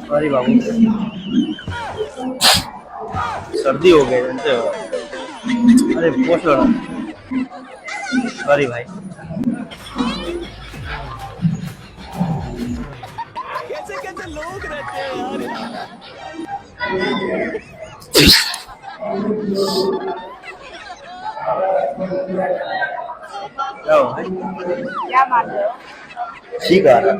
Sorry बाबू, सर्दी हो गई जानते हो। अरे पोस्ट लो ना, सॉरी भाई। कैसे कैसे लोग रहते हैं यार यहाँ। क्या हो भाई? क्या मान रहे हो? ठीक आ रहा।